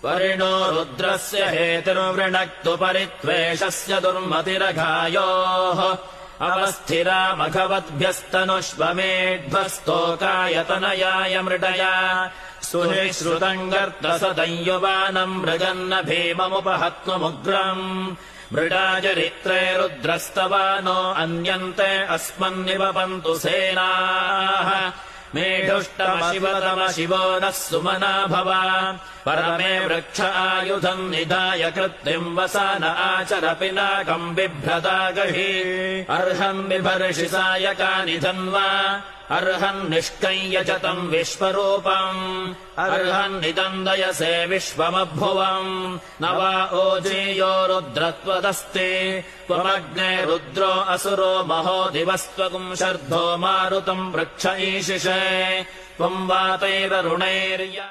परिणो रुद्रस्य हेतिर्वृणक्तु परित्वेषस्य दुर्मतिरघायोः अवस्थिरा मघवद्भ्यस्तनुष्वमेध्वस्तोकायतनयाय मृडया सुनिश्रुतम् गर्तसदंयुवानम् मृगन्न भीममुपहत्नुमुग्रम् मृडाचरित्रे रुद्रस्तवानो अन्यन्ते अस्मन्निवपन्तु सेनाः मेढुष्टमशिवतम शिवो नः सुमना भव परमे वृक्ष आयुधम् निधाय कृत्तिम् वसान आचर पिनाकम् बिभ्रदागहि अर्हन् बिभर्षि सायकानि धन्वा अर्हन् निष्कय्य च तम् विश्वरूपम् अर्हन्निदन्दयसे विश्वमभुवम् न वा ओजेयो रुद्रत्वदस्ति त्वमग्ने रुद्रो असुरो महो दिवस्त्वगुम् शर्धो मारुतम् वृक्ष ईशिषे त्वम् वातैररुणैर्य